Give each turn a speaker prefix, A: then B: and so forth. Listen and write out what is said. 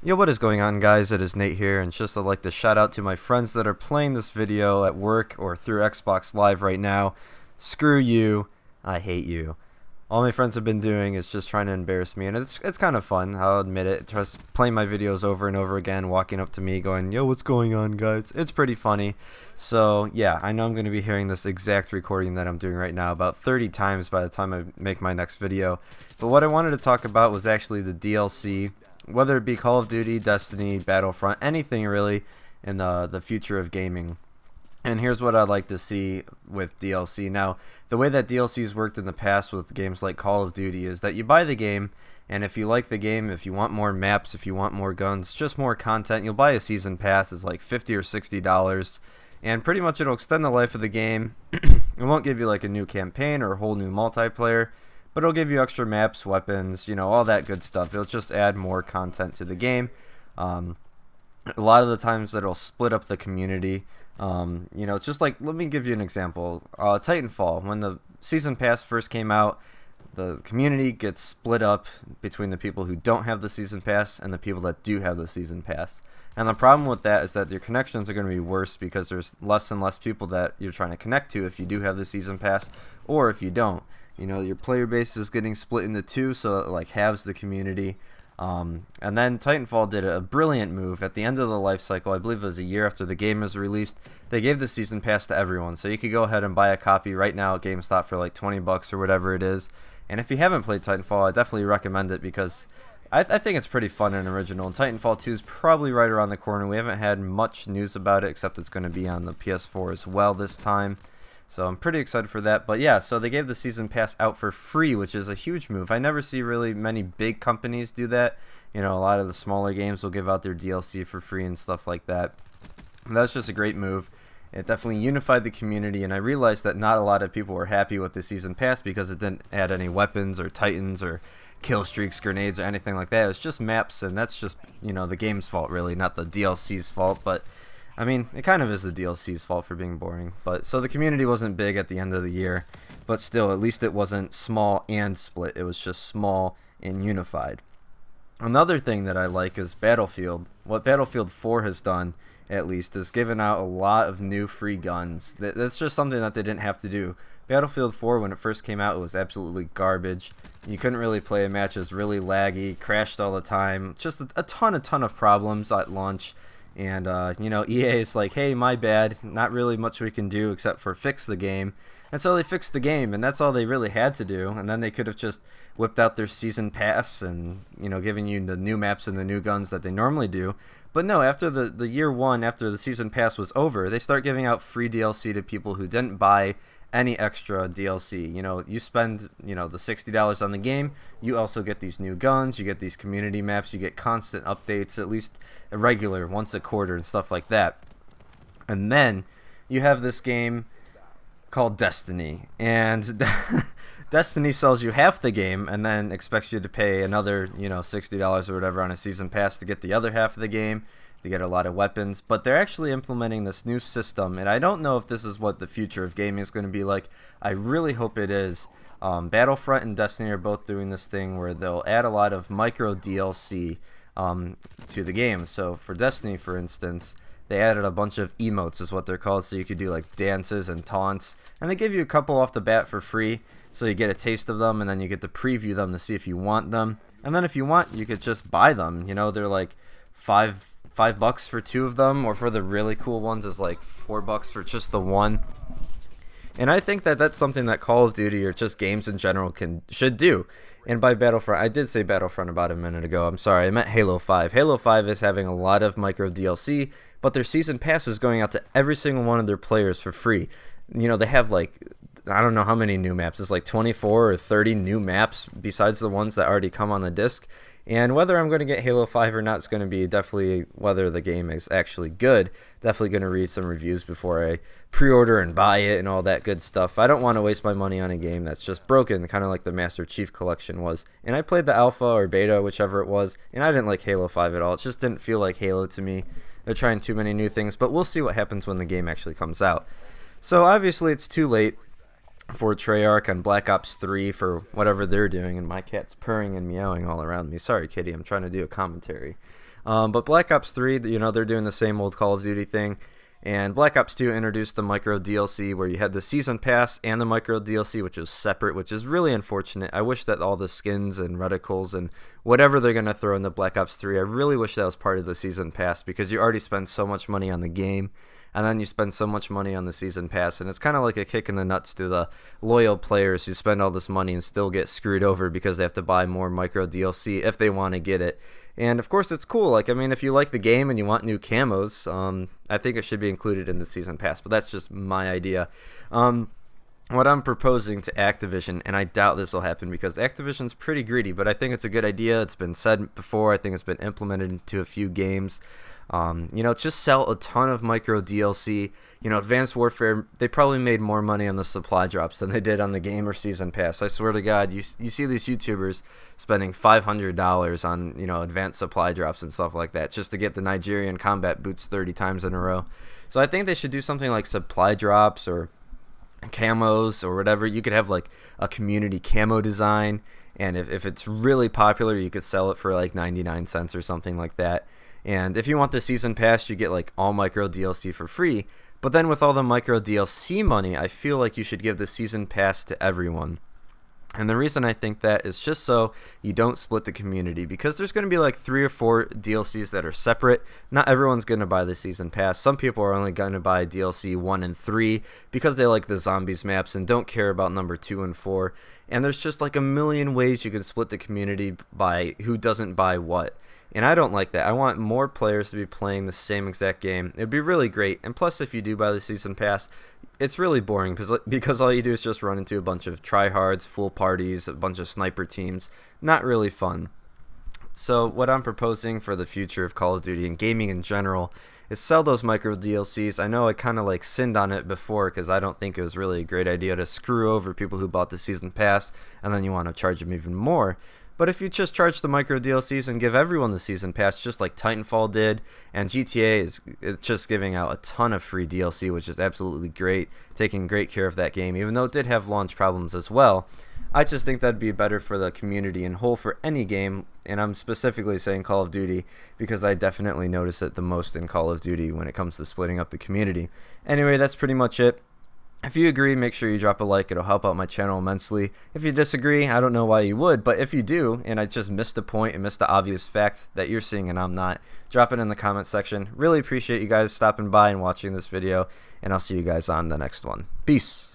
A: Yo, what is going on, guys? It is Nate here, and just I'd like to shout out to my friends that are playing this video at work or through Xbox Live right now. Screw you. I hate you. All my friends have been doing is just trying to embarrass me, and it's kind of fun, I'll admit it. Just playing my videos over and over again, walking up to me going, yo, what's going on, guys? It's pretty funny. So, yeah, I know I'm going to be hearing this exact recording that I'm doing right now about 30 times by the time I make my next video. But what I wanted to talk about was actually the DLC, whether it be Call of Duty, Destiny, Battlefront, anything really in the future of gaming. And here's what I'd like to see with DLC. Now, the way that DLCs worked in the past with games like Call of Duty is that you buy the game, and if you like the game, if you want more maps, if you want more guns, just more content, you'll buy a season pass. It's like $50 or $60, and pretty much it'll extend the life of the game. It won't give you like a new campaign or a whole new multiplayer, but it'll give you extra maps, weapons, all that good stuff. It'll just add more content to the game. A lot of the times it'll split up the community. Just like, let me give you an example. Titanfall, when the season pass first came out, the community gets split up between the people who don't have the season pass and the people that do have the season pass. And the problem with that is that your connections are going to be worse because there's less and less people that you're trying to connect to if you do have the season pass or if you don't. Your player base is getting split into two, so it like halves the community. And then Titanfall did a brilliant move at the end of the life cycle. I believe it was a year after the game was released. They gave the season pass to everyone, so you could go ahead and buy a copy right now at GameStop for like 20 bucks or whatever it is. And if you haven't played Titanfall, I definitely recommend it because I think it's pretty fun and original. And Titanfall 2 is probably right around the corner. We haven't had much news about it, except it's going to be on the PS4 as well this time. So I'm pretty excited for that. But yeah, so they gave the season pass out for free, which is a huge move. I never see really many big companies do that. A lot of the smaller games will give out their DLC for free and stuff like that. And that's just a great move. It definitely unified the community, and I realized that not a lot of people were happy with the season pass because it didn't add any weapons or titans or kill streaks, grenades, or anything like that. It's just maps, and that's just, the game's fault, really, not the DLC's fault. But I mean, it kind of is the DLC's fault for being boring. But so the community wasn't big at the end of the year, but still, at least it wasn't small and split. It was just small and unified. Another thing that I like is Battlefield. What Battlefield 4 has done, at least, is given out a lot of new free guns. That's just something that they didn't have to do. Battlefield 4, when it first came out, it was absolutely garbage. You couldn't really play a match. It was really laggy, crashed all the time. Just a ton of problems at launch. And, EA is like, hey, my bad. Not really much we can do except for fix the game. And so they fixed the game, and that's all they really had to do. And then they could have just whipped out their season pass and, given you the new maps and the new guns that they normally do. But no, after the year one, after the season pass was over, they start giving out free DLC to people who didn't buy any extra DLC. You spend, the $60 on the game, you also get these new guns, you get these community maps, you get constant updates, at least regular, once a quarter and stuff like that. And then you have this game called Destiny, and Destiny sells you half the game and then expects you to pay another, $60 or whatever on a season pass to get the other half of the game. To get a lot of weapons, but they're actually implementing this new system, and I don't know if this is what the future of gaming is going to be like. I really hope it is. Battlefront and Destiny are both doing this thing where they'll add a lot of micro DLC to the game. So for Destiny, for instance, they added a bunch of emotes, is what they're called, so you could do like dances and taunts, and they give you a couple off the bat for free, so you get a taste of them, and then you get to preview them to see if you want them, and then if you want, you could just buy them. They're like $5 for two of them, or for the really cool ones is like $4 for just the one. And I think that that's something that Call of Duty or just games in general should do. And by Battlefront, I did say Battlefront about a minute ago. I'm sorry, I meant Halo 5. Halo 5 is having a lot of micro DLC, but their season pass is going out to every single one of their players for free. They have like, I don't know how many new maps. It's like 24 or 30 new maps besides the ones that already come on the disc. And whether I'm going to get Halo 5 or not is going to be definitely whether the game is actually good. Definitely going to read some reviews before I pre-order and buy it and all that good stuff. I don't want to waste my money on a game that's just broken, kind of like the Master Chief Collection was. And I played the alpha or beta, whichever it was, and I didn't like Halo 5 at all. It just didn't feel like Halo to me. They're trying too many new things, but we'll see what happens when the game actually comes out. So obviously it's too late. for Treyarch on Black Ops 3 for whatever they're doing, and my cat's purring and meowing all around me. Sorry, kitty, I'm trying to do a commentary. But Black Ops 3, you know, they're doing the same old Call of Duty thing. And Black Ops 2 introduced the micro DLC where you had the season pass and the micro DLC, which was separate, which is really unfortunate. I wish that all the skins and reticles and whatever they're going to throw in the Black Ops 3, I really wish that was part of the season pass, because you already spend so much money on the game, and then you spend so much money on the season pass, and it's kind of like a kick in the nuts to the loyal players who spend all this money and still get screwed over because they have to buy more micro DLC if they want to get it. And of course it's cool, like, I mean, if you like the game and you want new camos, I think it should be included in the season pass, but that's just my idea. What I'm proposing to Activision, and I doubt this will happen because Activision's pretty greedy, but I think it's a good idea. It's been said before. I think it's been implemented into a few games. You know, just sell a ton of micro DLC. You know, Advanced Warfare, they probably made more money on the supply drops than they did on the game or season pass. I swear to God, you see these YouTubers spending $500 on, you know, advanced supply drops and stuff like that just to get the Nigerian combat boots 30 times in a row. So I think they should do something like supply drops or camos or whatever. You could have like a community camo design, and if it's really popular, you could sell it for like 99 cents or something like that. And if you want the season pass, you get like all micro DLC for free. But then with all the micro DLC money, I feel like you should give the season pass to everyone. And the reason I think that is just so you don't split the community, because there's going to be like 3 or 4 DLCs that are separate. Not everyone's going to buy the season pass. Some people are only going to buy DLC 1 and 3 because they like the zombies maps and don't care about number 2 and 4. And there's just like a million ways you can split the community by who doesn't buy what. And I don't like that. I want more players to be playing the same exact game. It'd be really great. And plus, if you do buy the season pass, it's really boring because all you do is just run into a bunch of tryhards, full parties, a bunch of sniper teams. Not really fun. So what I'm proposing for the future of Call of Duty and gaming in general is sell those micro DLCs. I know I kind of like sinned on it before because I don't think it was really a great idea to screw over people who bought the season pass and then you want to charge them even more. But if you just charge the micro DLCs and give everyone the season pass, just like Titanfall did, and GTA is just giving out a ton of free DLC, which is absolutely great, taking great care of that game, even though it did have launch problems as well. I just think that'd be better for the community in whole for any game, and I'm specifically saying Call of Duty because I definitely notice it the most in Call of Duty when it comes to splitting up the community. Anyway, that's pretty much it. If you agree, make sure you drop a like. It'll help out my channel immensely. If you disagree, I don't know why you would, but if you do, and I just missed a point and missed the obvious fact that you're seeing and I'm not, drop it in the comment section. Really appreciate you guys stopping by and watching this video, and I'll see you guys on the next one. Peace.